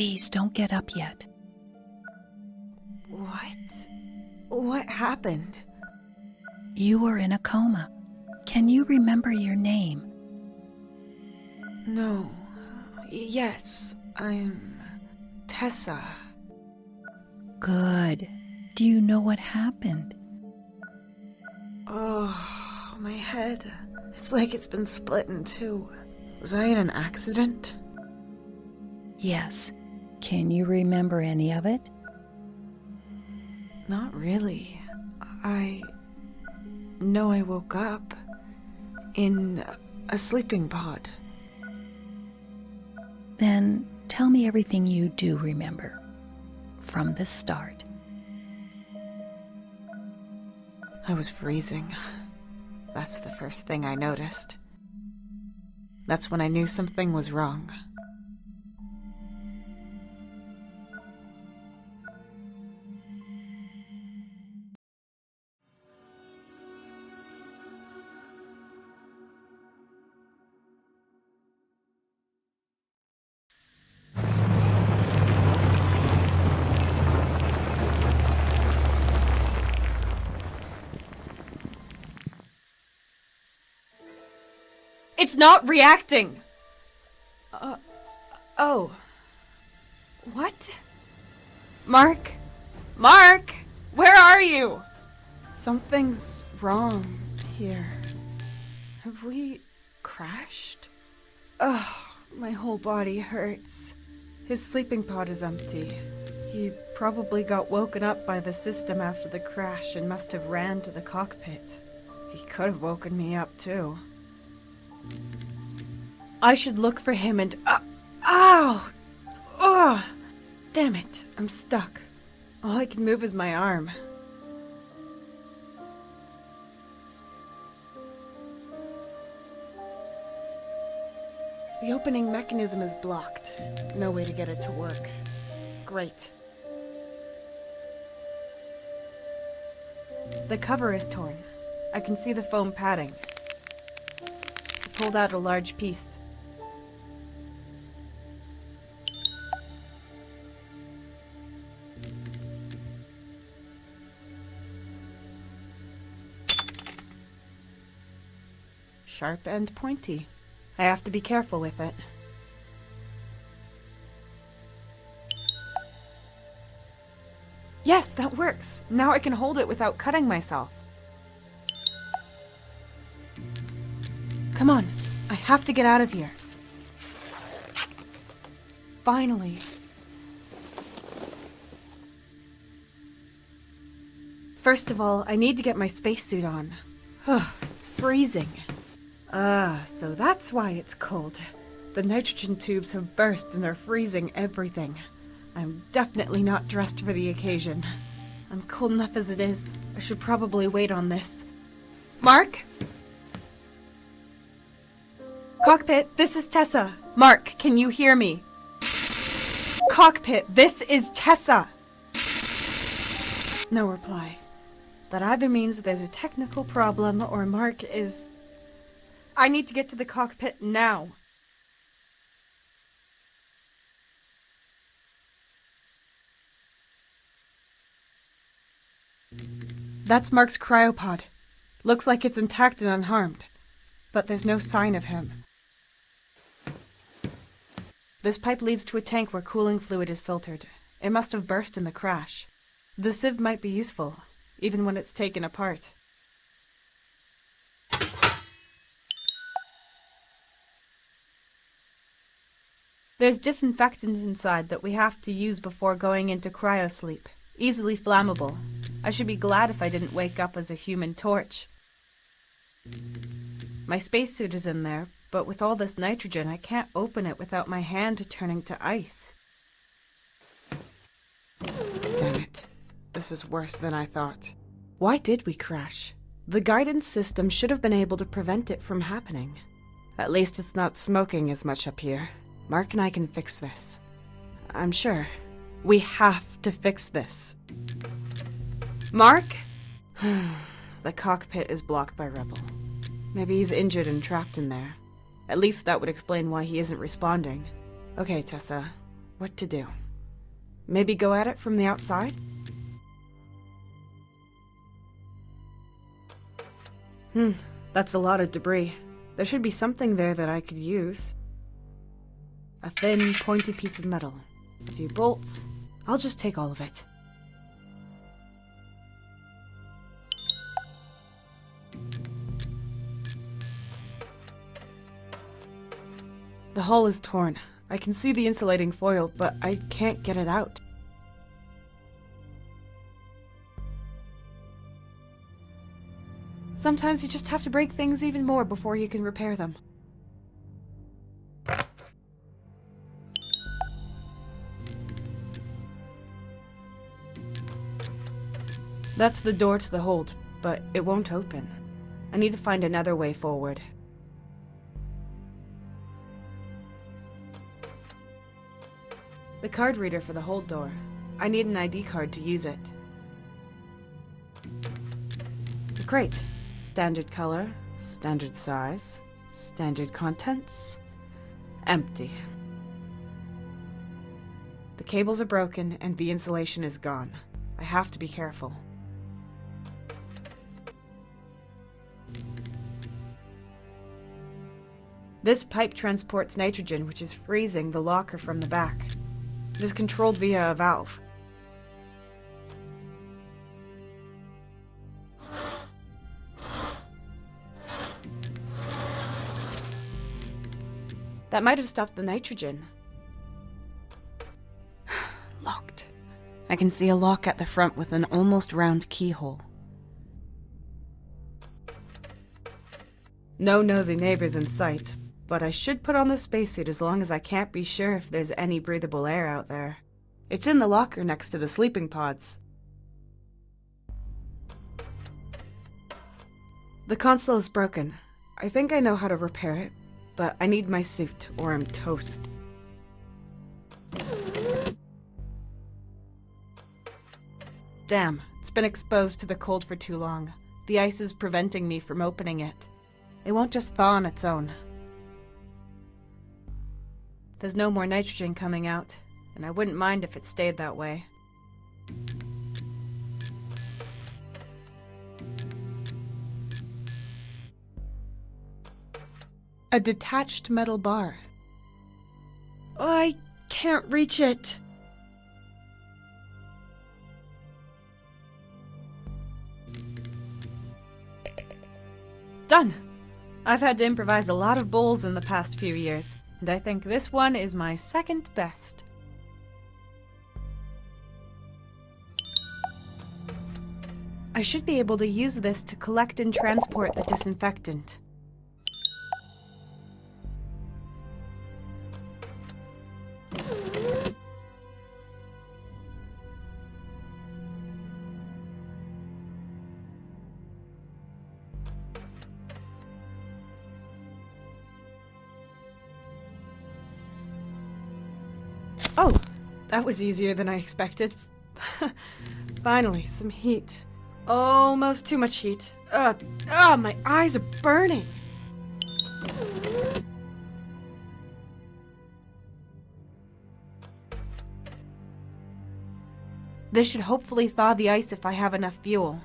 Please don't get up yet. What happened? You were in a coma. Can you remember your name? No. Yes, I'm Tessa. Good. Do you know what happened? Oh, my head. It's like it's been split in two. Was I in an accident? Yes. Can you remember any of it? Not really. I know I woke up in a sleeping pod. Then tell me everything you do remember. From the start. I was freezing. That's the first thing I noticed. That's when I knew something was wrong. It's not reacting! Oh. What? Mark? Mark! Where are you? Something's wrong here. Have we crashed? Ugh, my whole body hurts. His sleeping pod is empty. He probably got woken up by the system after the crash and must have ran to the cockpit. He could have woken me up too. I should look for him and... ow! Oh! Damn it, I'm stuck. All I can move is my arm. The opening mechanism is blocked. No way to get it to work. Great. The cover is torn. I can see the foam padding. I pulled out a large piece. Sharp and pointy. I have to be careful with it. Yes, that works. Now I can hold it without cutting myself. Come on, I have to get out of here. Finally. First of all, I need to get my spacesuit on. It's freezing. So that's why it's cold. The nitrogen tubes have burst and are freezing everything. I'm definitely not dressed for the occasion. I'm cold enough as it is. I should probably wait on this. Mark? Cockpit, this is Tessa. Mark, can you hear me? Cockpit, this is Tessa. No reply. That either means there's a technical problem or Mark is... I need to get to the cockpit now. That's Mark's cryopod. Looks like it's intact and unharmed. But there's no sign of him. This pipe leads to a tank where cooling fluid is filtered. It must have burst in the crash. The sieve might be useful, even when it's taken apart. There's disinfectant inside that we have to use before going into cryosleep. Easily flammable. I should be glad if I didn't wake up as a human torch. My spacesuit is in there, but with all this nitrogen, I can't open it without my hand turning to ice. Damn it. This is worse than I thought. Why did we crash? The guidance system should have been able to prevent it from happening. At least it's not smoking as much up here. Mark and I can fix this. I'm sure. We have to fix this. Mark? The cockpit is blocked by Rebel. Maybe he's injured and trapped in there. At least that would explain why he isn't responding. Okay, Tessa. what to do. Maybe go at it from the outside? That's a lot of debris. There should be something there that I could use. A thin, pointy piece of metal. A few bolts. I'll just take all of it. The hull is torn. I can see the insulating foil, but I can't get it out. Sometimes you just have to break things even more before you can repair them. That's the door to the hold, but it won't open. I need to find another way forward. The card reader for the hold door. I need an ID card to use it. The crate. Standard color, standard size, standard contents. Empty. The cables are broken and the insulation is gone. I have to be careful. This pipe transports nitrogen, which is freezing the locker from the back. It is controlled via a valve. That might have stopped the nitrogen. Locked. I can see a lock at the front with an almost round keyhole. No nosy neighbors in sight, but I should put on the spacesuit as long as I can't be sure if there's any breathable air out there. It's in the locker next to the sleeping pods. The console is broken. I think I know how to repair it, but I need my suit or I'm toast. Damn, it's been exposed to the cold for too long. The ice is preventing me from opening it. It won't just thaw on its own. There's no more nitrogen coming out, and I wouldn't mind if it stayed that way. A detached metal bar. Oh, I can't reach it. Done! I've had to improvise a lot of bowls in the past few years, and I think this one is my second best. I should be able to use this to collect and transport the disinfectant. Oh, that was easier than I expected. Finally, some heat. Almost too much heat. My eyes are burning. This should hopefully thaw the ice if I have enough fuel.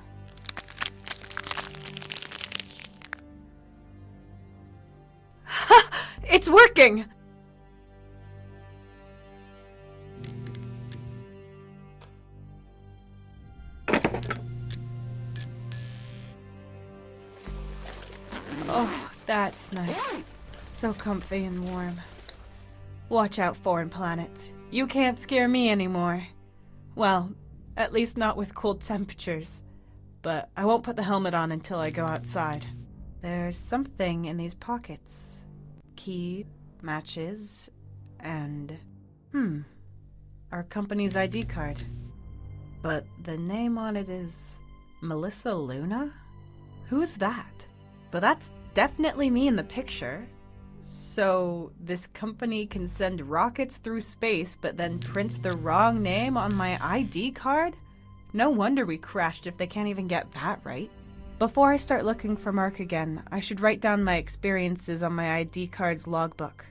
Ha! It's working! Oh, that's nice. So comfy and warm. Watch out, foreign planets. You can't scare me anymore. Well, at least not with cold temperatures. But I won't put the helmet on until I go outside. There's something in these pockets. Key, matches, and... our company's ID card. But the name on it is... Melissa Luna? Who's that? But that's definitely me in the picture. So this company can send rockets through space but then prints the wrong name on my ID card? No wonder we crashed if they can't even get that right. Before I start looking for Mark again, I should write down my experiences on my ID card's logbook.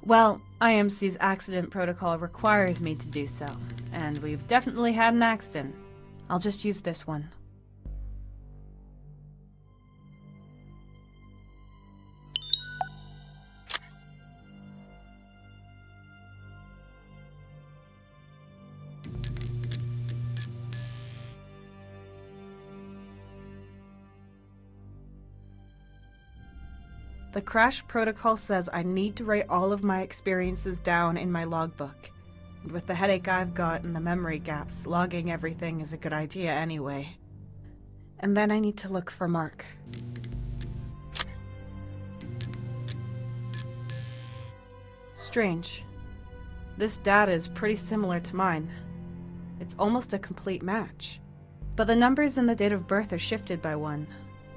Well, IMC's accident protocol requires me to do so, and we've definitely had an accident. I'll just use this one. The crash protocol says I need to write all of my experiences down in my logbook. And with the headache I've got and the memory gaps, logging everything is a good idea anyway. And then I need to look for Mark. Strange. This data is pretty similar to mine. It's almost a complete match. But the numbers and the date of birth are shifted by one.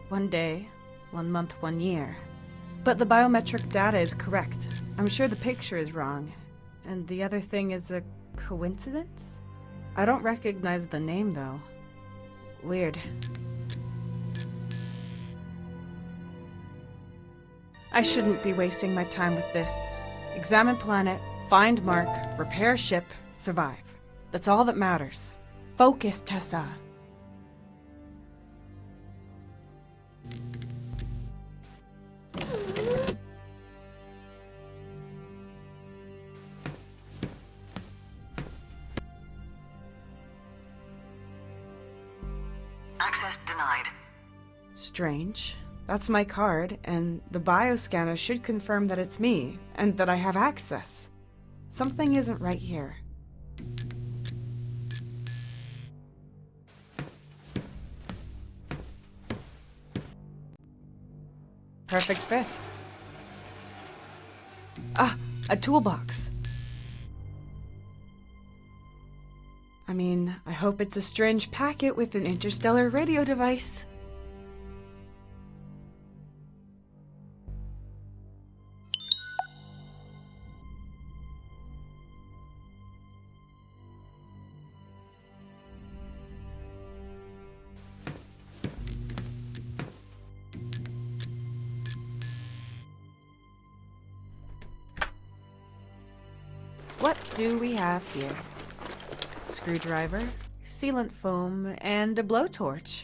1 day, 1 month, 1 year. But the biometric data is correct. I'm sure the picture is wrong. And the other thing is a coincidence? I don't recognize the name, though. Weird. I shouldn't be wasting my time with this. Examine planet, find Mark, repair ship, survive. That's all that matters. Focus, Tessa. Access denied. Strange. That's my card, and the bioscanner should confirm that it's me, and that I have access. Something isn't right here. Perfect fit. Ah, a toolbox. I mean, I hope it's a strange packet with an interstellar radio device. What do we have here? Screwdriver, sealant foam, and a blowtorch.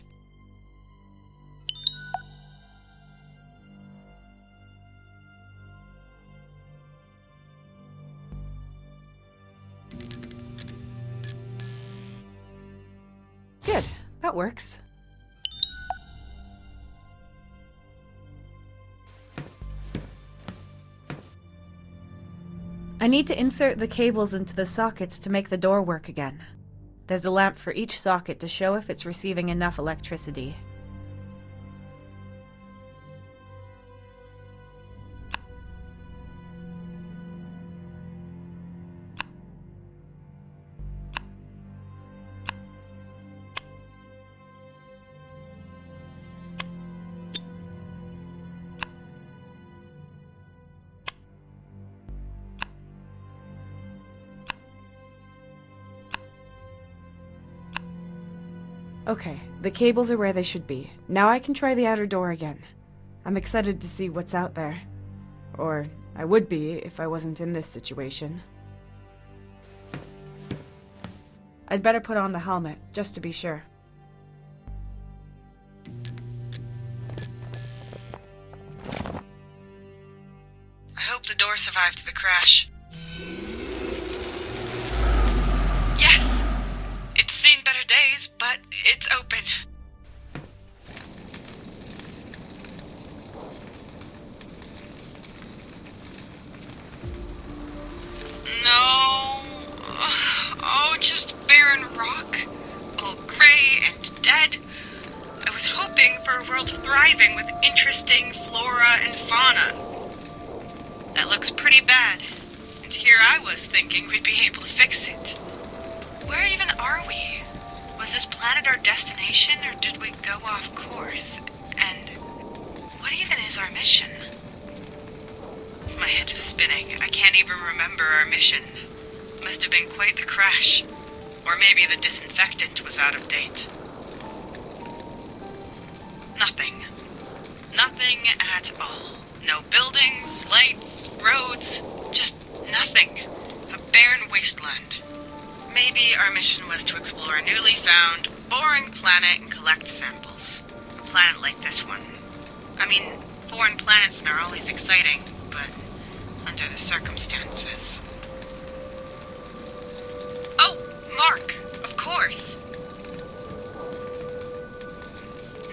Good, that works. I need to insert the cables into the sockets to make the door work again. There's a lamp for each socket to show if it's receiving enough electricity. Okay, the cables are where they should be. Now I can try the outer door again. I'm excited to see what's out there. Or I would be if I wasn't in this situation. I'd better put on the helmet, just to be sure. I hope the door survived the crash. Yes! It's seen better days, but it's open. No. Oh, just barren rock. All gray and dead. I was hoping for a world thriving with interesting flora and fauna. That looks pretty bad. And here I was thinking we'd be able to fix it. Where even are we? Was this planet our destination, or did we go off course? And what even is our mission? My head is spinning. I can't even remember our mission. Must have been quite the crash. Or maybe the disinfectant was out of date. Nothing. Nothing at all. No buildings, lights, roads, just Nothing. A barren wasteland. Maybe our mission was to explore a newly found, boring planet and collect samples. A planet like this one. I mean, foreign planets are always exciting, but under the circumstances. Oh, Mark! Of course!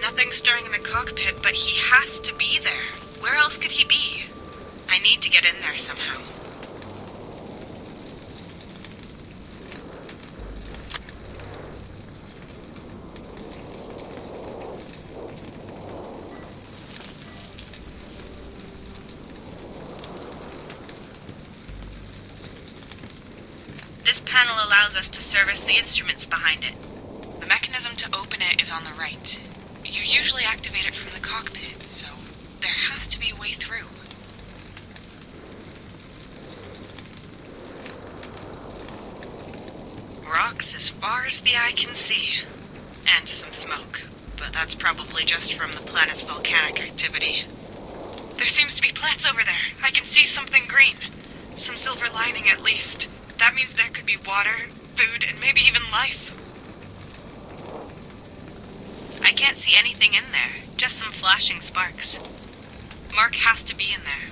Nothing stirring in the cockpit, but he has to be there. Where else could he be? I need to get in there somehow. This panel allows us to service the instruments behind it. The mechanism to open it is on the right. You usually activate it from the cockpit, so there has to be a way through. Rocks as far as the eye can see. And some smoke, but that's probably just from the planet's volcanic activity. There seems to be plants over there. I can see something green. Some silver lining at least. That means there could be water, food, and maybe even life. I can't see anything in there, just some flashing sparks. Mark has to be in there.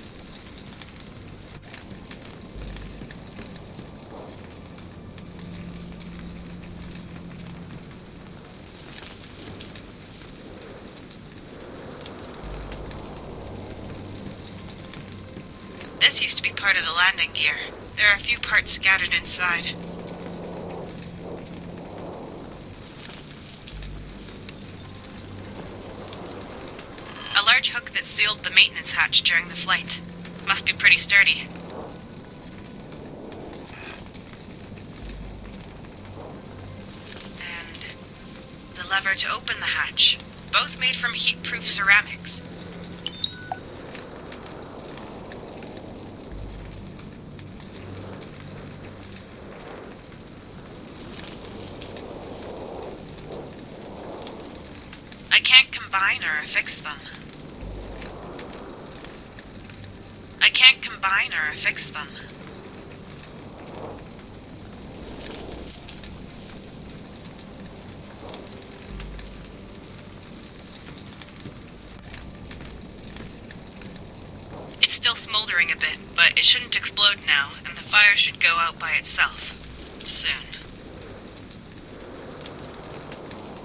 This used to be part of the landing gear. There are a few parts scattered inside. A large hook that sealed the maintenance hatch during the flight. Must be pretty sturdy. And the lever to open the hatch. Both made from heat-proof ceramics. I can't combine or affix them. I can't combine or affix them. It's still smoldering a bit, but it shouldn't explode now, and the fire should go out by itself. Soon.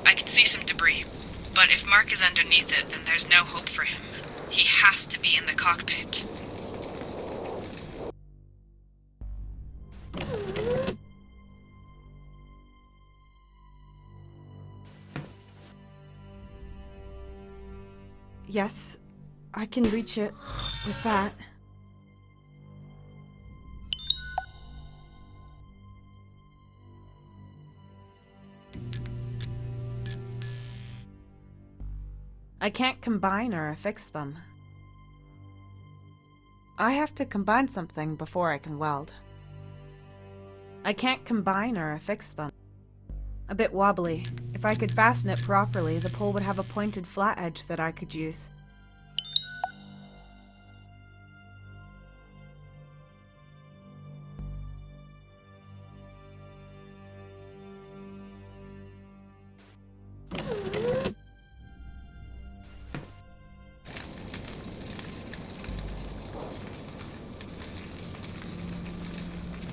I can see some debris. But if Mark is underneath it, then there's no hope for him. He has to be in the cockpit. Yes, I can reach it with that. I can't combine or affix them. I have to combine something before I can weld. I can't combine or affix them. A bit wobbly. If I could fasten it properly, the pole would have a pointed flat edge that I could use.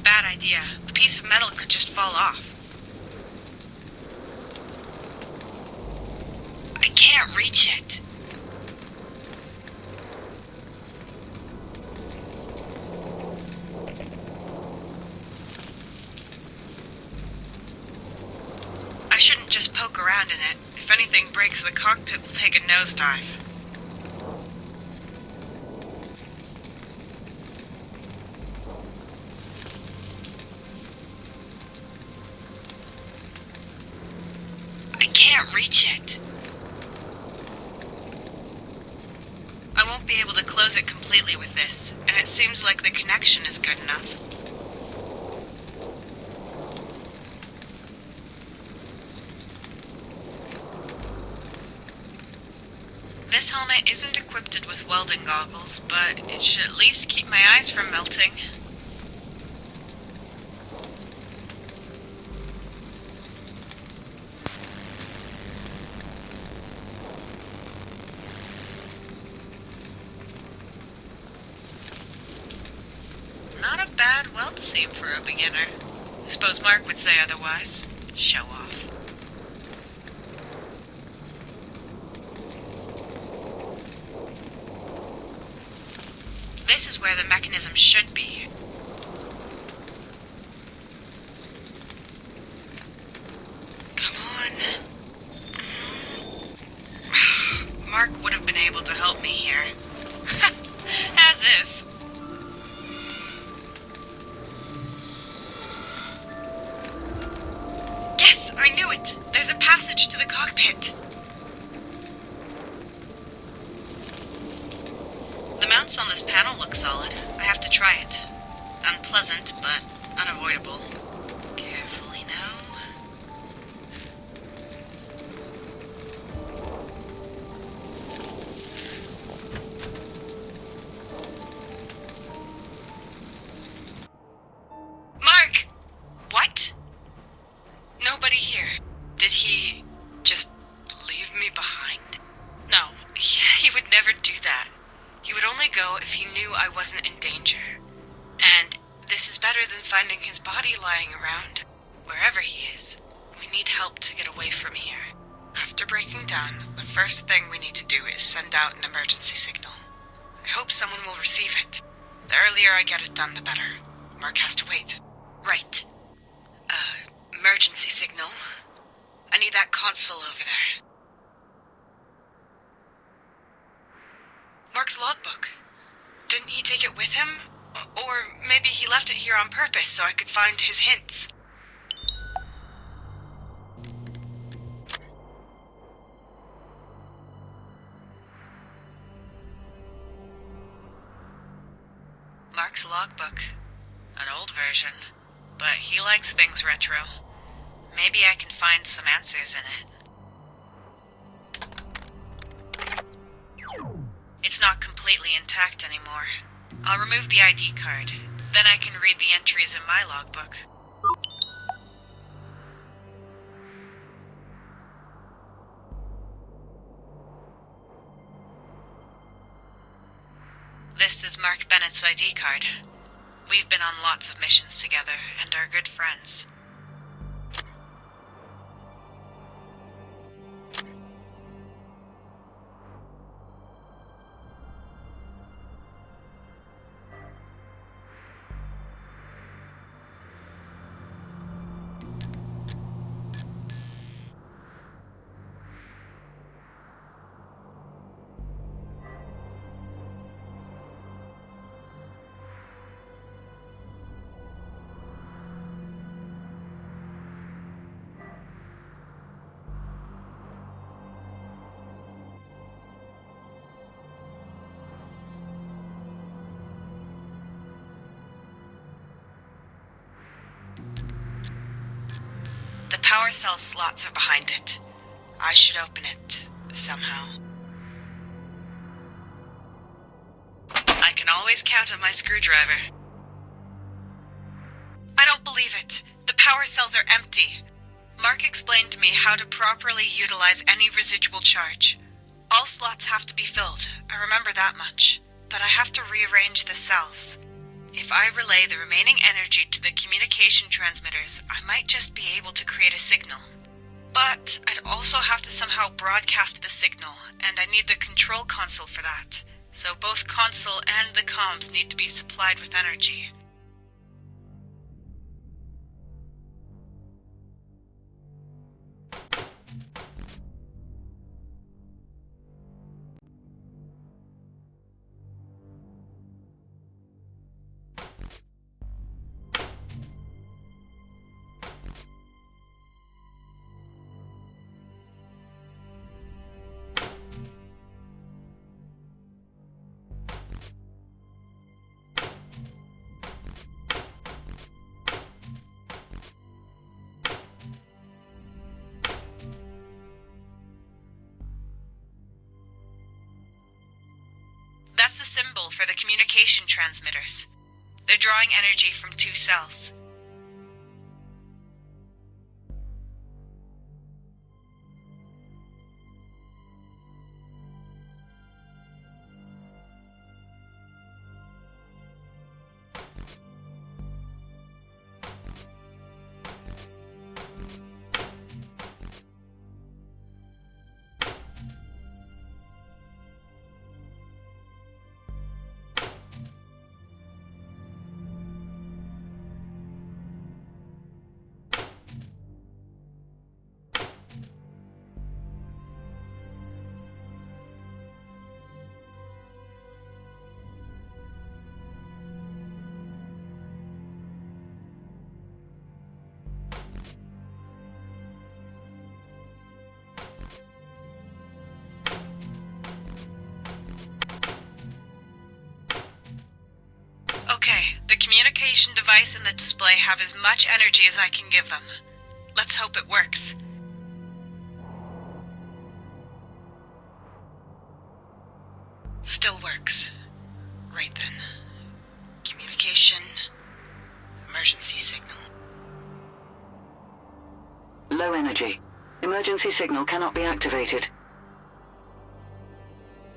Bad idea. A piece of metal could just fall off. I can't reach it. I shouldn't just poke around in it. If anything breaks, the cockpit will take a nosedive. I can't reach it. I won't be able to close it completely with this, and it seems like the connection is good enough. This helmet isn't equipped with welding goggles, but it should at least keep my eyes from melting. seem for a beginner. I suppose Mark would say otherwise. Show off. This is where the mechanism should be. Come on. Mark would have been able to help me here. As if. Yes, I knew it! There's a passage to the cockpit. The mounts on this panel look solid. I have to try it. Unpleasant, but unavoidable. Carefully now. Mark! What? Nobody here. Did he just leave me behind? No, he would never do that. He would only go if he knew I wasn't in danger. And this is better than finding his body lying around. Wherever he is, we need help to get away from here. After breaking down, the first thing we need to do is send out an emergency signal. I hope someone will receive it. The earlier I get it done, the better. Mark has to wait. Right. Emergency signal. I need that console over there. Mark's logbook. Didn't he take it with him? Or maybe he left it here on purpose so I could find his hints. Mark's logbook. An old version. But he likes things retro. Maybe I can find some answers in it. It's not completely intact anymore. I'll remove the ID card. Then I can read the entries in my logbook. This is Mark Bennett's ID card. We've been on lots of missions together and are good friends. The power cell slots are behind it. I should open it, somehow. I can always count on my screwdriver. I don't believe it. The power cells are empty. Mark explained to me how to properly utilize any residual charge. All slots have to be filled, I remember that much. But I have to rearrange the cells. If I relay the remaining energy to the communication transmitters, I might just be able to create a signal. But I'd also have to somehow broadcast the signal, and I need the control console for that. So both console and the comms need to be supplied with energy. That's the symbol for the communication transmitters. They're drawing energy from two cells. communication device and the display have as much energy as I can give them. Let's hope it works. Still works. Right then. Communication. Emergency signal. Low energy. Emergency signal cannot be activated.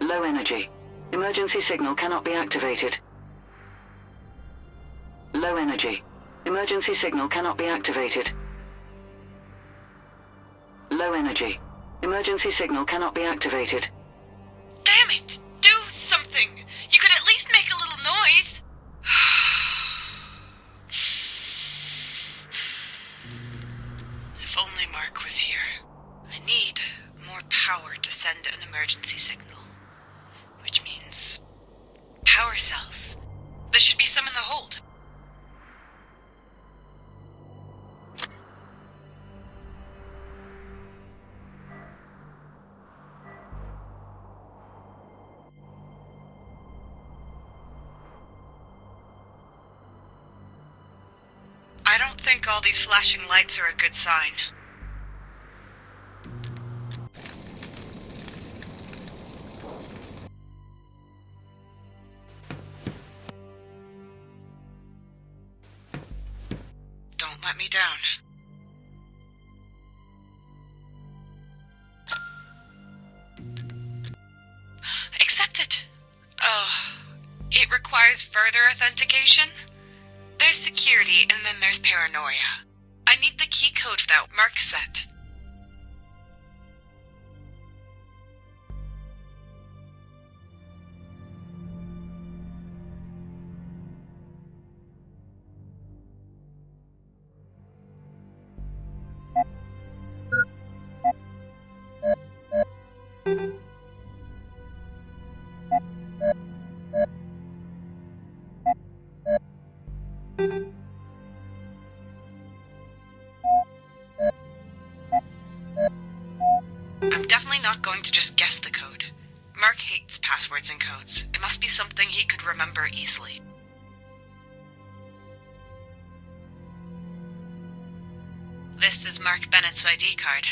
Low energy. Emergency signal cannot be activated. Low energy. Emergency signal cannot be activated. Low energy. Emergency signal cannot be activated. Damn it! Do something! You could at least make a little noise! If only Mark was here. I need more power to send an emergency signal. Which means power cells. There should be some in the hold. I don't think all these flashing lights are a good sign. Don't let me down. Accept it. Oh, it requires further authentication? There's security, and then there's paranoia. I need the key code for that Mark set. I'm definitely not going to just guess the code. Mark hates passwords and codes. It must be something he could remember easily. This is Mark Bennett's ID card.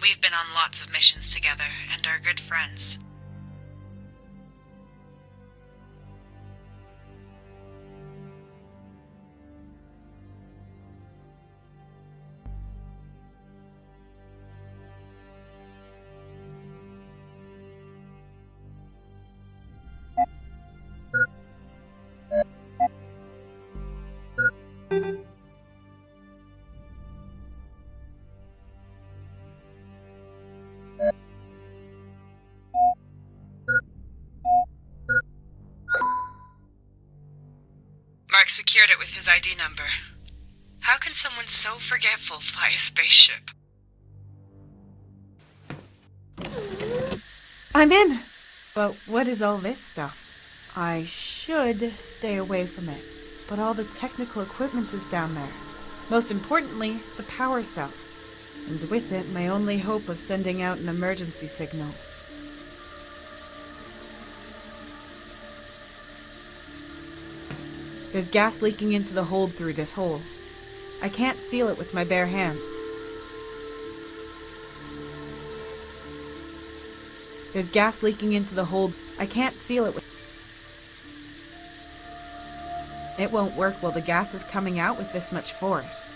We've been on lots of missions together and are good friends. Mark secured it with his ID number. How can someone so forgetful fly a spaceship? I'm in! But what is all this stuff? I should stay away from it, but all the technical equipment is down there. Most importantly, the power cells. And with it, my only hope of sending out an emergency signal. There's gas leaking into the hold through this hole. I can't seal it with my bare hands. There's gas leaking into the hold. I can't seal it with... It won't work while the gas is coming out with this much force.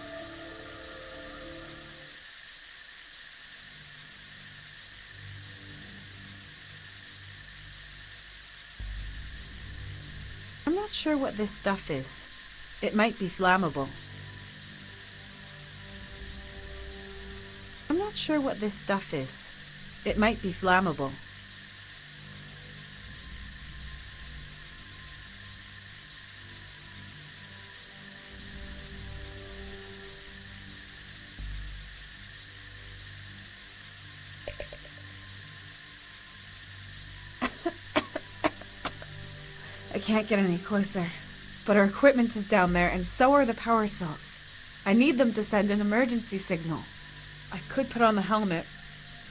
I'm not sure what this stuff is. It might be flammable. I'm not sure what this stuff is. It might be flammable. I can't get any closer. But our equipment is down there, and so are the power cells. I need them to send an emergency signal. I could put on the helmet,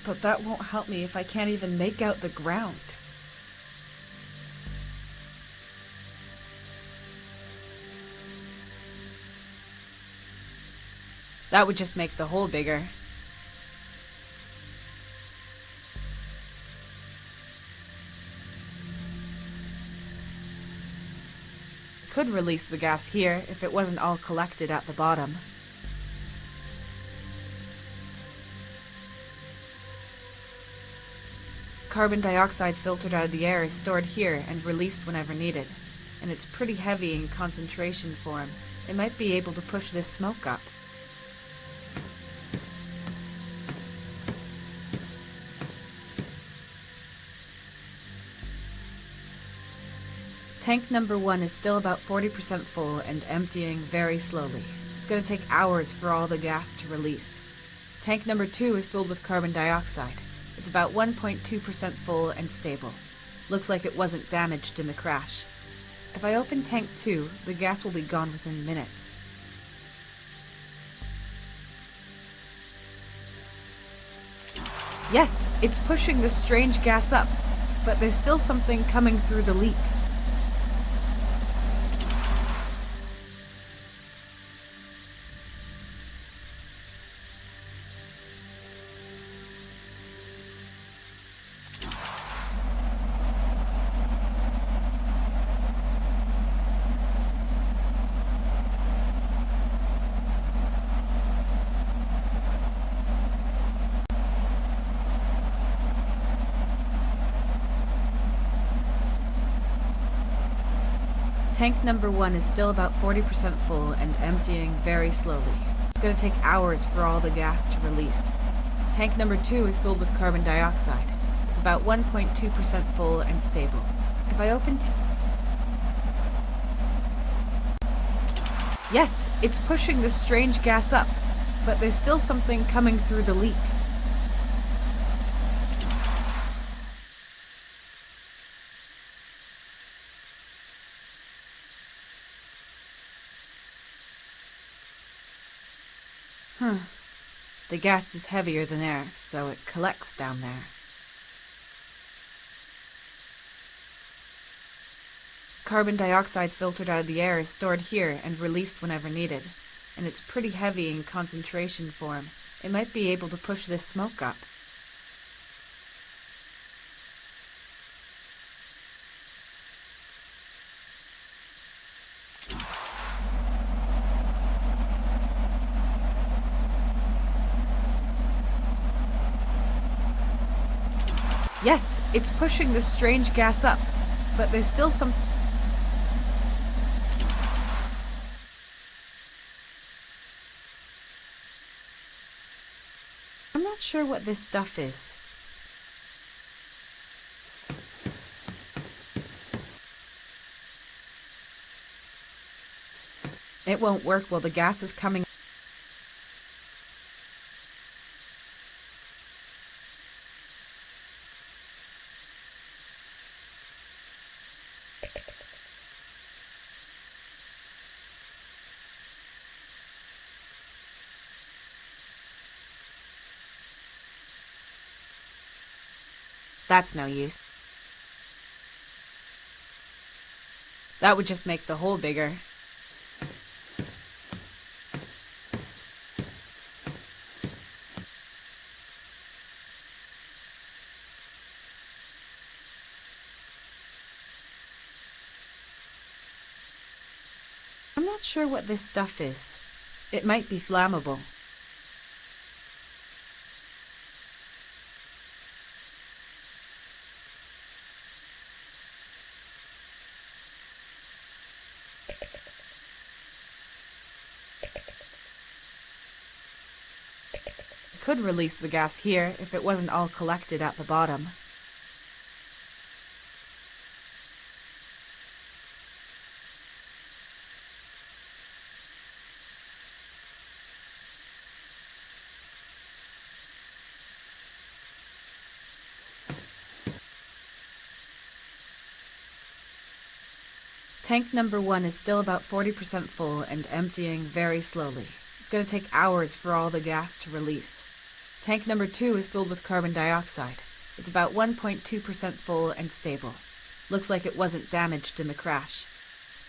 but that won't help me if I can't even make out the ground. That would just make the hole bigger. Could release the gas here if it wasn't all collected at the bottom. Carbon dioxide filtered out of the air is stored here and released whenever needed, and it's pretty heavy in concentration form. It might be able to push this smoke up. Tank number 1 is still about 40% full and emptying very slowly. It's going to take hours for all the gas to release. Tank number 2 is filled with carbon dioxide. It's about 1.2% full and stable. Looks like it wasn't damaged in the crash. If I open tank 2, the gas will be gone within minutes. Yes, it's pushing the strange gas up, but there's still something coming through the leak. Tank number 1 is still about 40% full and emptying very slowly. It's going to take hours for all the gas to release. Tank number 2 is filled with carbon dioxide. It's about 1.2% full and stable. If I open Yes, it's pushing the strange gas up, but there's still something coming through the leak. The gas is heavier than air, so it collects down there. Carbon dioxide filtered out of the air is stored here and released whenever needed, and it's pretty heavy in concentration form. It might be able to push this smoke up. Yes, it's pushing the strange gas up, but there's still some... I'm not sure what this stuff is. It won't work while the gas is coming. That's no use. That would just make the hole bigger. I'm not sure what this stuff is. It might be flammable. Could release the gas here if it wasn't all collected at the bottom. Tank number 1 is still about 40% full and emptying very slowly. It's going to take hours for all the gas to release. Tank number 2 is filled with carbon dioxide. It's about 1.2% full and stable. Looks like it wasn't damaged in the crash.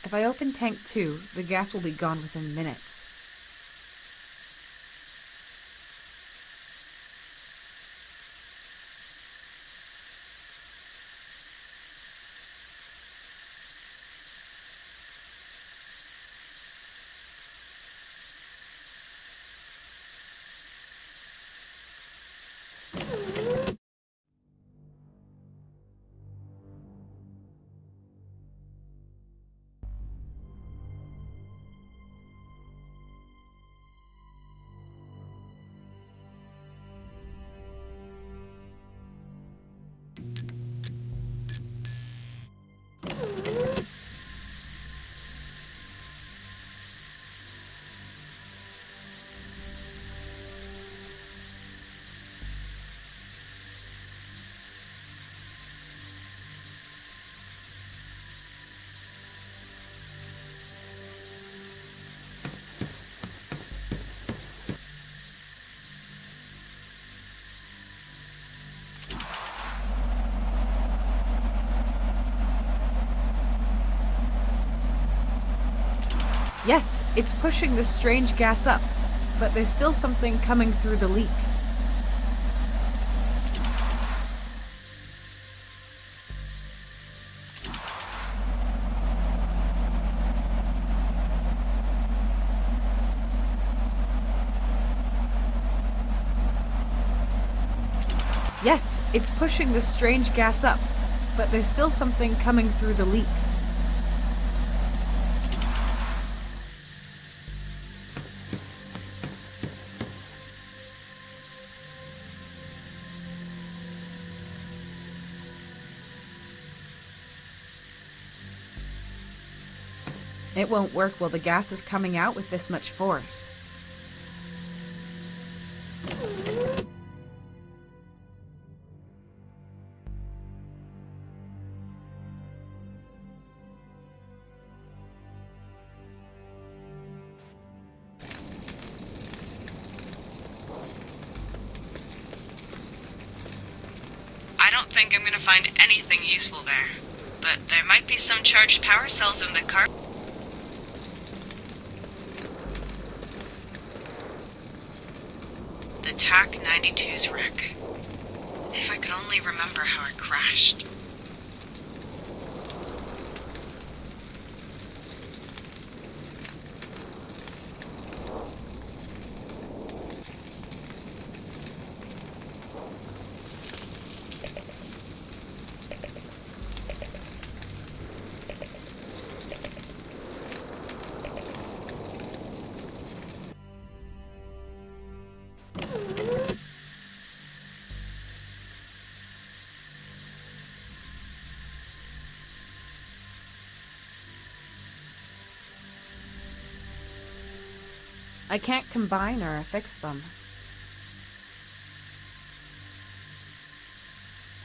If I open tank 2, the gas will be gone within minutes. Yes, it's pushing the strange gas up, but there's still something coming through the leak. Yes, it's pushing the strange gas up, but there's still something coming through the leak. It won't work while the gas is coming out with this much force. I don't think I'm gonna find anything useful there, but there might be some charged power cells in the car. The TAC 92's wreck. If I could only remember how it crashed. I can't combine or affix them.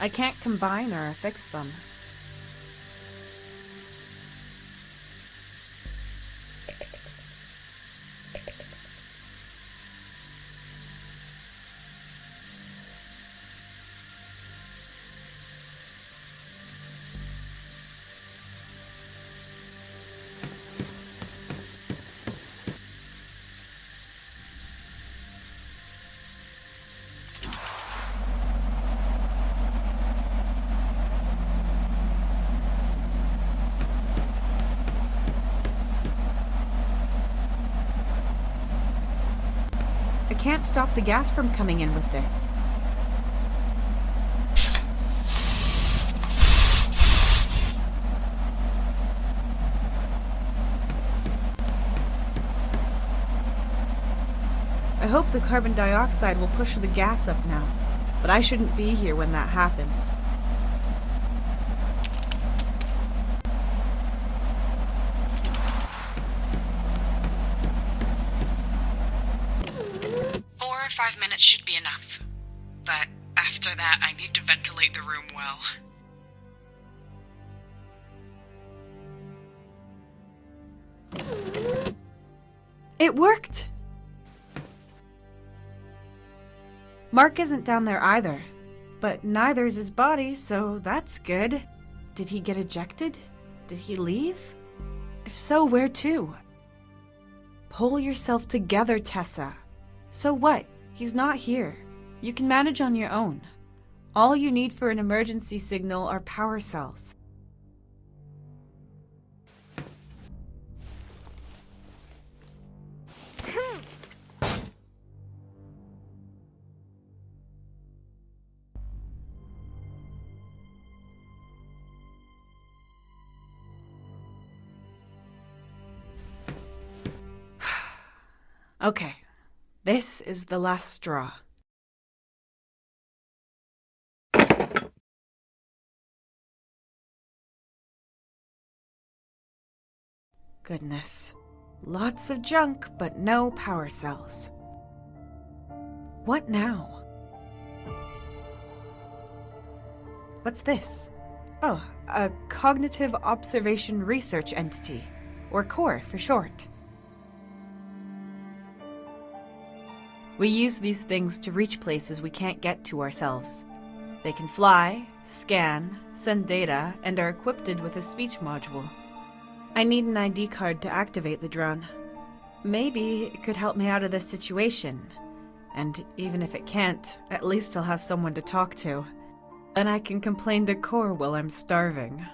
I can't combine or affix them. I can't stop the gas from coming in with this. I hope the carbon dioxide will push the gas up now, but I shouldn't be here when that happens. Should be enough. But after that, I need to ventilate the room well. It worked! Mark isn't down there either, but neither is his body, so that's good. Did he get ejected? Did he leave? If so, where to? Pull yourself together, Tessa. So what? He's not here. You can manage on your own. All you need for an emergency signal are power cells. Okay, this is the last straw. Goodness. Lots of junk, but no power cells. What now? What's this? Oh, a Cognitive Observation Research Entity, or CORE for short. We use these things to reach places we can't get to ourselves. They can fly, scan, send data, and are equipped with a speech module. I need an ID card to activate the drone. Maybe it could help me out of this situation. And even if it can't, at least I'll have someone to talk to. Then I can complain to Core while I'm starving.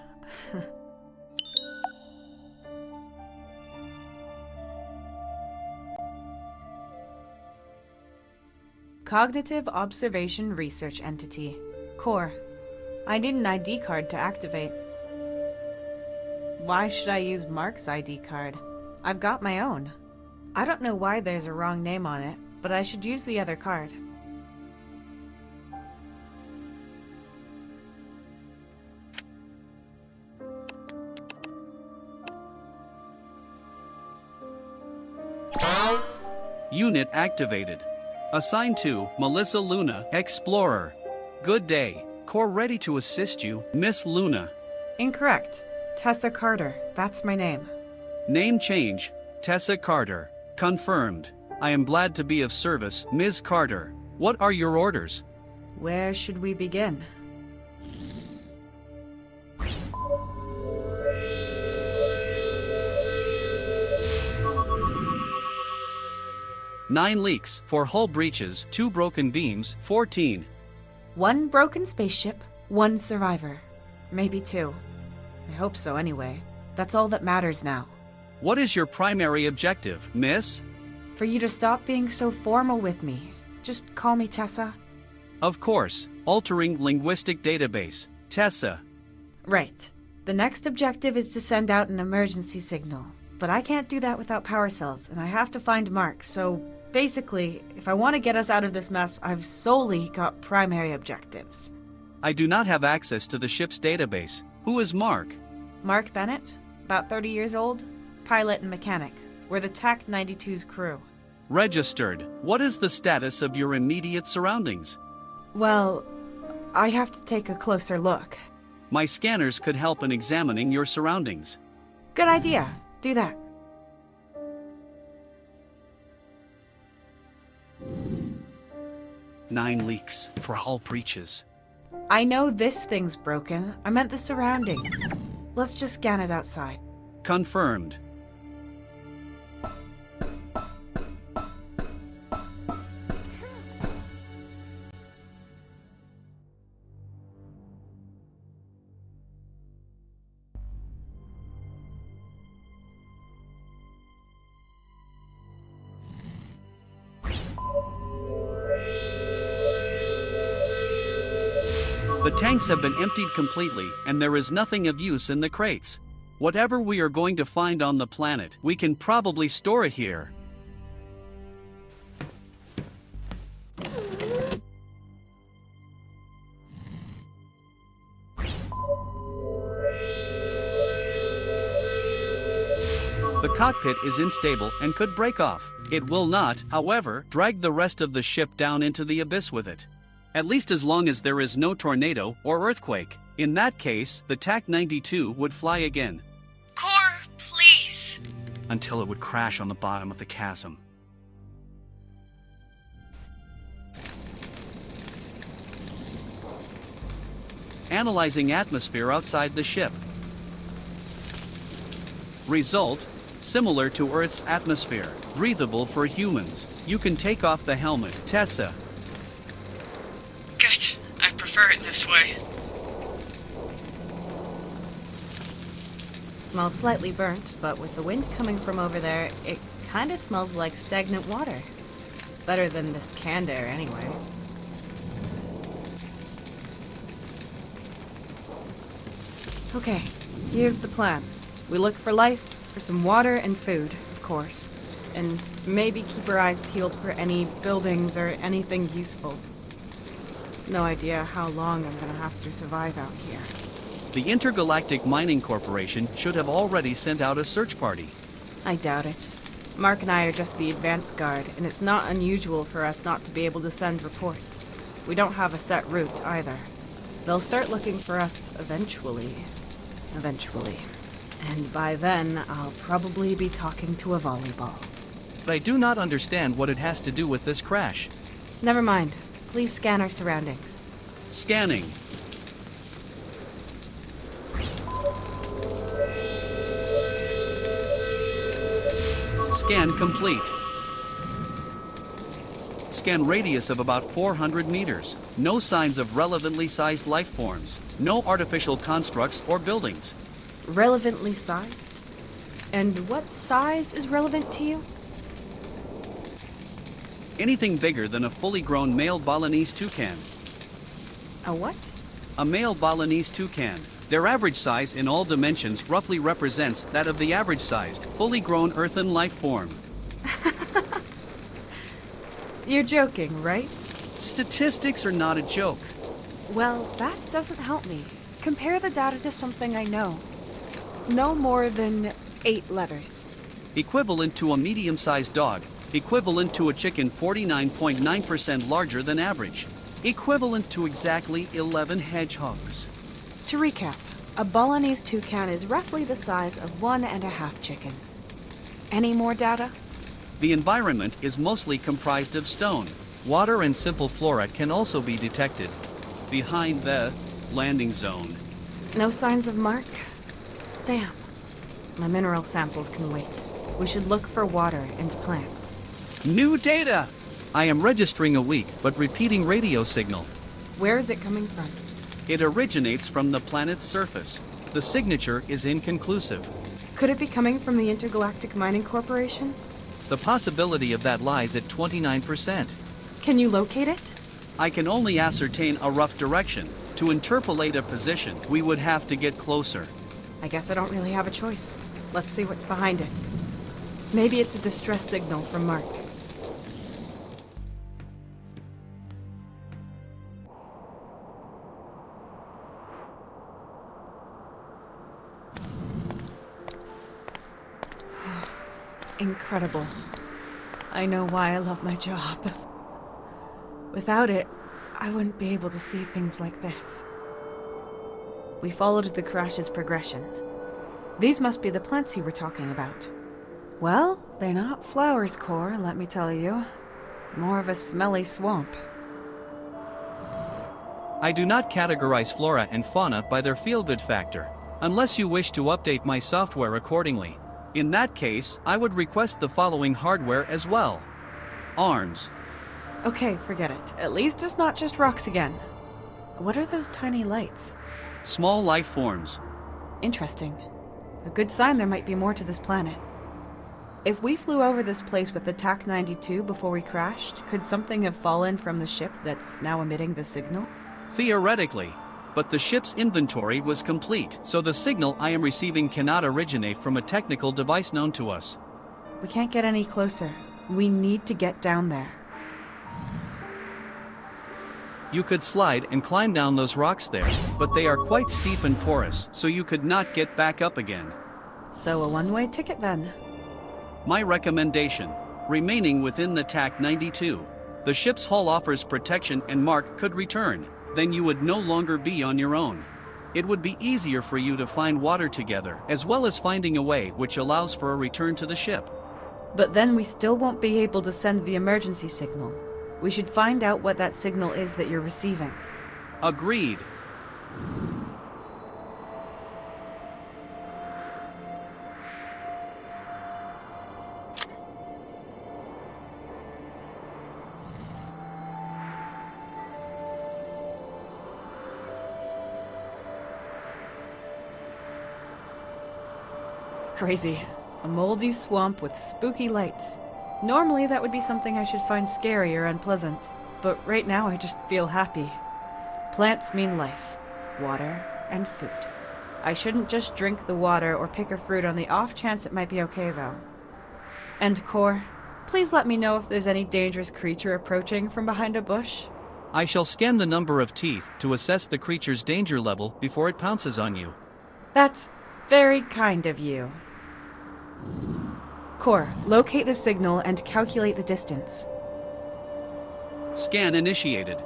Cognitive Observation Research Entity. Core. I need an ID card to activate. Why should I use Mark's ID card? I've got my own. I don't know why there's a wrong name on it, but I should use the other card. Unit activated. Assigned to Melissa Luna, Explorer. Good day. Core ready to assist you, Miss Luna. Incorrect. Tessa Carter. That's my name. Name change. Tessa Carter. Confirmed. I am glad to be of service, Ms. Carter. What are your orders? Where should we begin? Nine leaks, 4 hull breaches, 2 broken beams, 14. 1 broken spaceship, 1 survivor. Maybe 2. I hope so anyway. That's all that matters now. What is your primary objective, miss? For you to stop being so formal with me. Just call me Tessa. Of course. Altering linguistic database. Tessa. Right. The next objective is to send out an emergency signal. But I can't do that without power cells, and I have to find Mark, so basically, if I want to get us out of this mess, I've solely got primary objectives. I do not have access to the ship's database. Who is Mark? Mark Bennett, about 30 years old, pilot and mechanic. We're the TAC 92's crew. Registered. What is the status of your immediate surroundings? Well, I have to take a closer look. My scanners could help in examining your surroundings. Good idea. Do that. Nine leaks, 4 hull breaches. I know this thing's broken. I meant the surroundings. Let's just scan it outside. Confirmed. The tanks have been emptied completely, and there is nothing of use in the crates. Whatever we are going to find on the planet, we can probably store it here. The cockpit is unstable and could break off. It will not, however, drag the rest of the ship down into the abyss with it. At least as long as there is no tornado or earthquake. In that case, the TAC 92 would fly again. Core, please. Until it would crash on the bottom of the chasm. Analyzing atmosphere outside the ship. Result: similar to Earth's atmosphere, breathable for humans. You can take off the helmet, Tessa. Good. I prefer it this way. Smells slightly burnt, but with the wind coming from over there, it kind of smells like stagnant water. Better than this canned air, anyway. Okay, here's the plan. We look for life, for some water and food, of course. And maybe keep our eyes peeled for any buildings or anything useful. No idea how long I'm gonna have to survive out here. The Intergalactic Mining Corporation should have already sent out a search party. I doubt it. Mark and I are just the advance guard, and it's not unusual for us not to be able to send reports. We don't have a set route, either. They'll start looking for us eventually. Eventually. And by then, I'll probably be talking to a volleyball. But I do not understand what it has to do with this crash. Never mind. Please scan our surroundings. Scan complete. Scan radius of about 400 meters. No signs of relevantly sized life forms. No artificial constructs or buildings. Relevantly sized? And what size is relevant to you? Anything bigger than a fully grown male Balinese toucan. A what? A male Balinese toucan. Their average size in all dimensions roughly represents that of the average-sized, fully grown earthen life form. You're joking, right? Statistics are not a joke. Well, that doesn't help me. Compare the data to something I know. No more than 8 letters. Equivalent to a medium-sized dog. Equivalent to a chicken 49.9% larger than average. Equivalent to exactly 11 hedgehogs. To recap, a Balinese toucan is roughly the size of 1.5 chickens. Any more data? The environment is mostly comprised of stone. Water and simple flora can also be detected behind the landing zone. No signs of Mark? Damn. My mineral samples can wait. We should look for water and plants. New data! I am registering a weak but repeating radio signal. Where is it coming from? It originates from the planet's surface. The signature is inconclusive. Could it be coming from the Intergalactic Mining Corporation? The possibility of that lies at 29%. Can you locate it? I can only ascertain a rough direction. To interpolate a position, we would have to get closer. I guess I don't really have a choice. Let's see what's behind it. Maybe it's a distress signal from Mark. Incredible. I know why I love my job. Without it, I wouldn't be able to see things like this. We followed the crash's progression. These must be the plants you were talking about. Well, they're not flowers, Core, let me tell you. More of a smelly swamp. I do not categorize flora and fauna by their feel-good factor, unless you wish to update my software accordingly. In that case, I would request the following hardware as well. Arms. Okay, forget it. At least it's not just rocks again. What are those tiny lights? Small life forms. Interesting. A good sign there might be more to this planet. If we flew over this place with the TAC-92 before we crashed, could something have fallen from the ship that's now emitting the signal? Theoretically. But the ship's inventory was complete, so the signal I am receiving cannot originate from a technical device known to us. We can't get any closer. We need to get down there. You could slide and climb down those rocks there, but they are quite steep and porous, so you could not get back up again. So a one-way ticket then. My recommendation: remaining within the TAC-92. The ship's hull offers protection and Mark could return. Then you would no longer be on your own. It would be easier for you to find water together, as well as finding a way which allows for a return to the ship. But then we still won't be able to send the emergency signal. We should find out what that signal is that you're receiving. Agreed. Crazy. A moldy swamp with spooky lights. Normally that would be something I should find scary or unpleasant, but right now I just feel happy. Plants mean life, water, and food. I shouldn't just drink the water or pick a fruit on the off chance it might be okay though. And Core, please let me know if there's any dangerous creature approaching from behind a bush. I shall scan the number of teeth to assess the creature's danger level before it pounces on you. That's very kind of you. Core, locate the signal and calculate the distance. Scan initiated.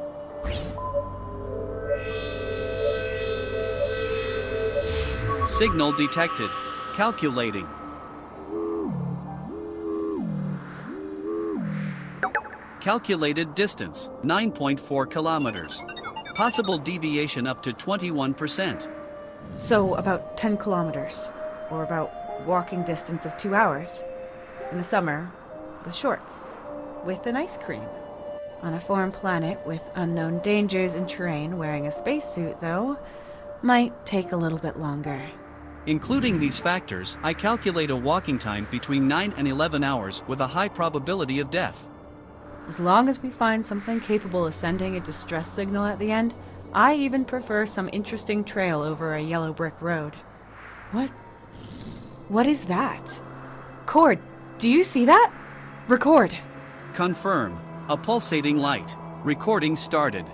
Signal detected. Calculating. Calculated distance, 9.4 kilometers. Possible deviation up to 21%. So about 10 kilometers, or about walking distance of 2 hours. In the summer, with shorts. With an ice cream. On a foreign planet with unknown dangers and terrain, wearing a spacesuit, though, might take a little bit longer. Including these factors, I calculate a walking time between 9 and 11 hours with a high probability of death. As long as we find something capable of sending a distress signal at the end, I even prefer some interesting trail over a yellow brick road. What is that? Cord, do you see that? Record. Confirm. A pulsating light. Recording started.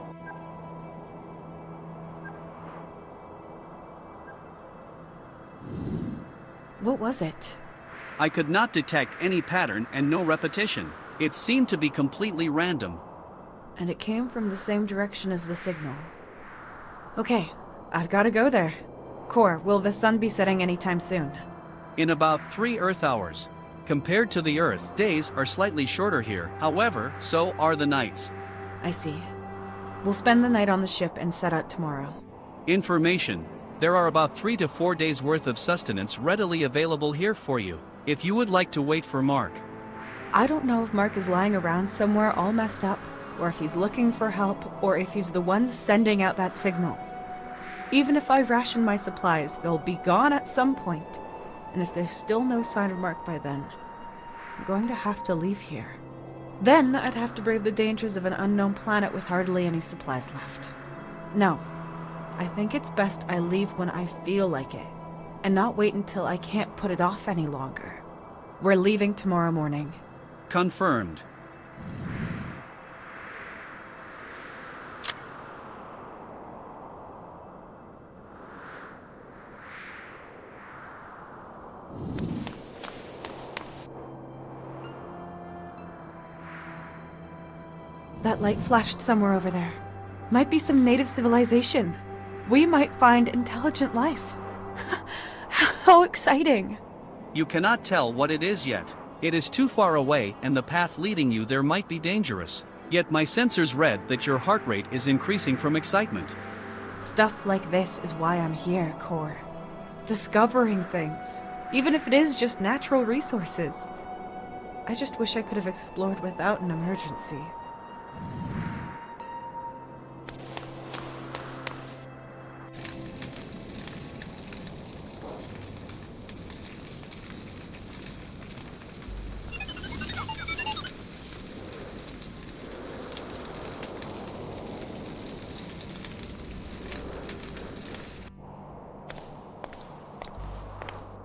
What was it? I could not detect any pattern and no repetition. It seemed to be completely random. And it came from the same direction as the signal. Okay, I've got to go there. Core, will the sun be setting anytime soon? In about 3 Earth hours. Compared to the Earth, days are slightly shorter here, however, so are the nights. I see. We'll spend the night on the ship and set out tomorrow. Information. There are about 3 to 4 days worth of sustenance readily available here for you, if you would like to wait for Mark. I don't know if Mark is lying around somewhere all messed up, or if he's looking for help, or if he's the one sending out that signal. Even if I ration my supplies, they'll be gone at some point. And if there's still no sign of Mark by then, I'm going to have to leave here. Then I'd have to brave the dangers of an unknown planet with hardly any supplies left. No, I think it's best I leave when I feel like it, and not wait until I can't put it off any longer. We're leaving tomorrow morning. Confirmed. That light flashed somewhere over there. Might be some native civilization. We might find intelligent life. How exciting! You cannot tell what it is yet. It is too far away and the path leading you there might be dangerous. Yet my sensors read that your heart rate is increasing from excitement. Stuff like this is why I'm here, Core. Discovering things, even if it is just natural resources. I just wish I could have explored without an emergency.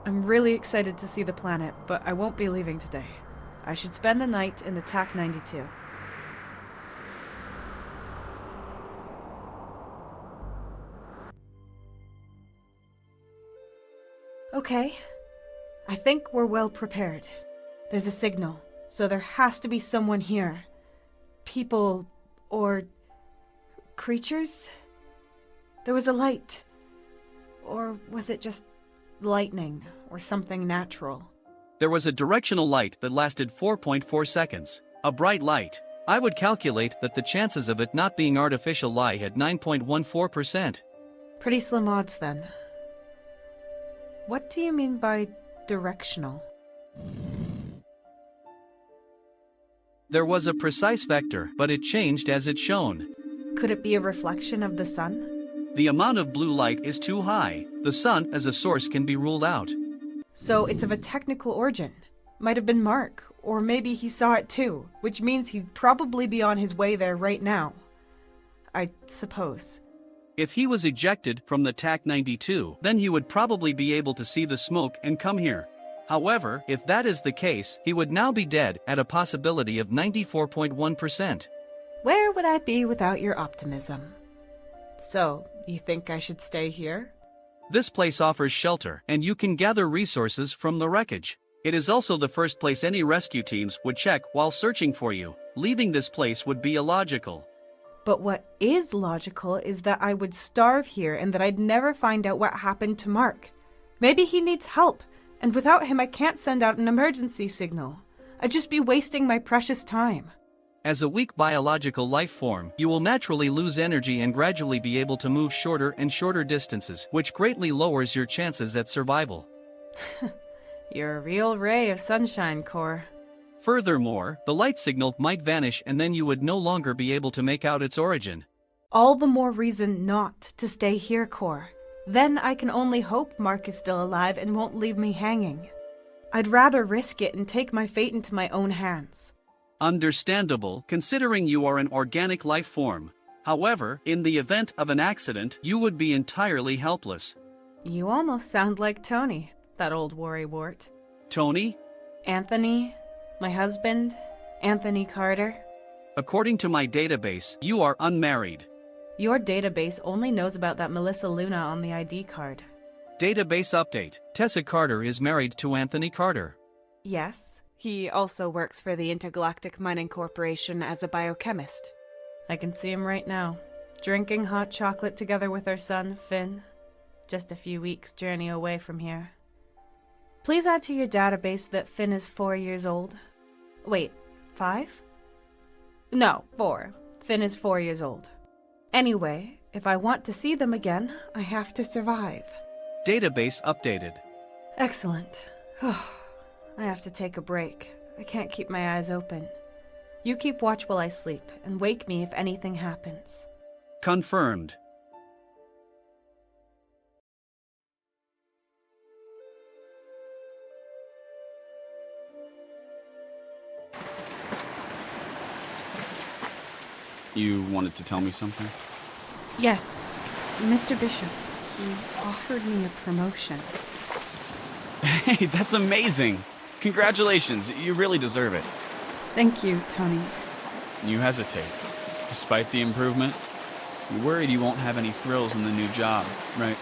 I'm really excited to see the planet, but I won't be leaving today. I should spend the night in the TAC 92. Okay. I think we're well prepared. There's a signal, so there has to be someone here. People, or creatures? There was a light. Or was it just lightning, or something natural? There was a directional light that lasted 4.4 seconds. A bright light. I would calculate that the chances of it not being artificial lie at 9.14%. Pretty slim odds then. What do you mean by directional? There was a precise vector, but it changed as it shone. Could it be a reflection of the sun? The amount of blue light is too high. The sun as a source can be ruled out. So it's of a technical origin. Might have been Mark, or maybe he saw it too, which means he'd probably be on his way there right now. I suppose. If he was ejected from the TAC 92, then he would probably be able to see the smoke and come here. However, if that is the case, he would now be dead at a possibility of 94.1%. Where would I be without your optimism? So, you think I should stay here? This place offers shelter, and you can gather resources from the wreckage. It is also the first place any rescue teams would check while searching for you. Leaving this place would be illogical. But what is logical is that I would starve here and that I'd never find out what happened to Mark. Maybe he needs help, and without him I can't send out an emergency signal. I'd just be wasting my precious time. As a weak biological life form, you will naturally lose energy and gradually be able to move shorter and shorter distances, which greatly lowers your chances at survival. You're a real ray of sunshine, Core. Furthermore, the light signal might vanish and then you would no longer be able to make out its origin. All the more reason not to stay here, Core. Then I can only hope Mark is still alive and won't leave me hanging. I'd rather risk it and take my fate into my own hands. Understandable, considering you are an organic life form. However, in the event of an accident, you would be entirely helpless. You almost sound like Tony, that old worrywart. Tony? Anthony, my husband, Anthony Carter. According to my database, you are unmarried. Your database only knows about that Melissa Luna on the ID card. Database update. Tessa Carter is married to Anthony Carter. Yes, he also works for the Intergalactic Mining Corporation as a biochemist. I can see him right now, drinking hot chocolate together with our son, Finn. Just a few weeks' journey away from here. Please add to your database that Finn is 4 years old. Wait, 5? No, 4. Finn is 4 years old. Anyway, if I want to see them again, I have to survive. Database updated. Excellent. I have to take a break. I can't keep my eyes open. You keep watch while I sleep, and wake me if anything happens. Confirmed. You wanted to tell me something? Yes, Mr. Bishop. He offered me a promotion. Hey, that's amazing! Congratulations, you really deserve it. Thank you, Tony. You hesitate. Despite the improvement, you're worried you won't have any thrills in the new job, right?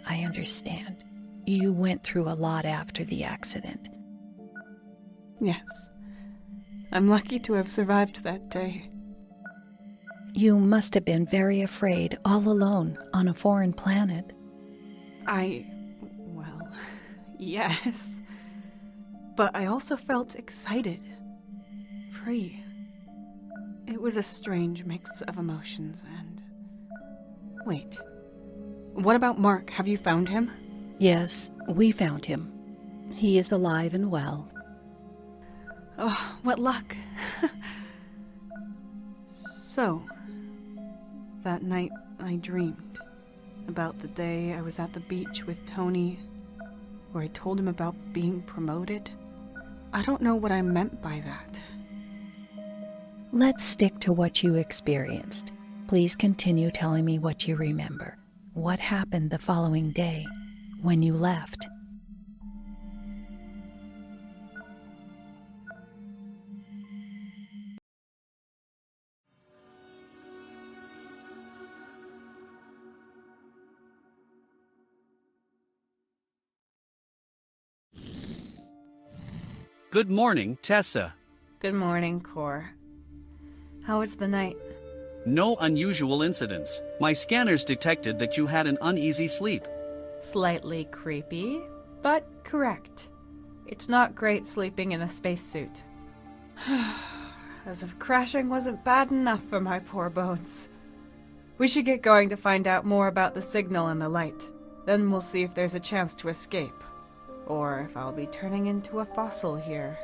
I understand. You went through a lot after the accident. Yes. I'm lucky to have survived that day. You must have been very afraid, all alone, on a foreign planet. Well, yes. But I also felt excited. Free. It was a strange mix of emotions and... Wait. What about Mark? Have you found him? Yes, we found him. He is alive and well. Oh, what luck. So, that night I dreamed about the day I was at the beach with Tony, where I told him about being promoted. I don't know what I meant by that. Let's stick to what you experienced. Please continue telling me what you remember. What happened the following day, when you left? Good morning, Tessa. Good morning, Core. How was the night? No unusual incidents. My scanners detected that you had an uneasy sleep. Slightly creepy, but correct. It's not great sleeping in a spacesuit. As if crashing wasn't bad enough for my poor bones. We should get going to find out more about the signal and the light. Then we'll see if there's a chance to escape. Or if I'll be turning into a fossil here.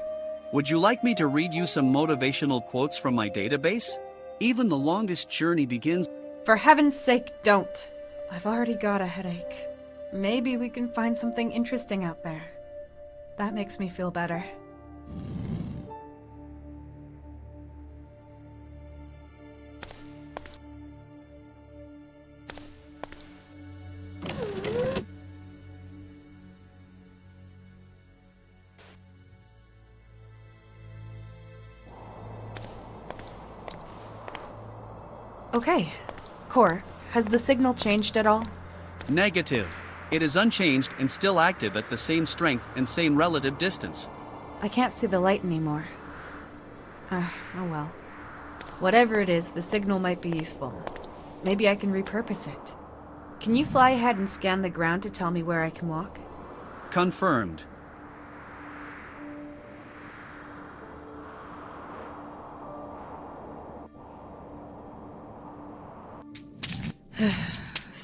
Would you like me to read you some motivational quotes from my database? Even the longest journey begins... For heaven's sake, don't. I've already got a headache. Maybe we can find something interesting out there. That makes me feel better. Okay. Core, has the signal changed at all? Negative. It is unchanged and still active at the same strength and same relative distance. I can't see the light anymore. Oh well. Whatever it is, the signal might be useful. Maybe I can repurpose it. Can you fly ahead and scan the ground to tell me where I can walk? Confirmed.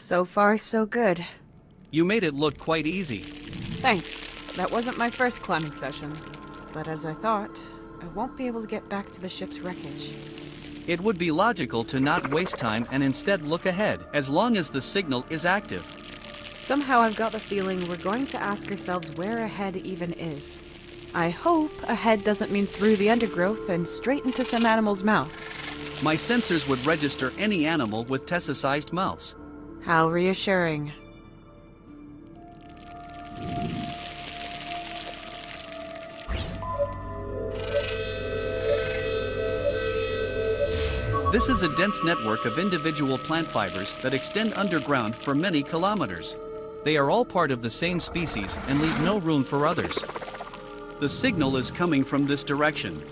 So far, so good. You made it look quite easy. Thanks. That wasn't my first climbing session. But as I thought, I won't be able to get back to the ship's wreckage. It would be logical to not waste time and instead look ahead, as long as the signal is active. Somehow I've got the feeling we're going to ask ourselves where ahead even is. I hope ahead doesn't mean through the undergrowth and straight into some animal's mouth. My sensors would register any animal with Tessa-sized mouths. How reassuring. This is a dense network of individual plant fibers that extend underground for many kilometers. They are all part of the same species and leave no room for others. The signal is coming from this direction.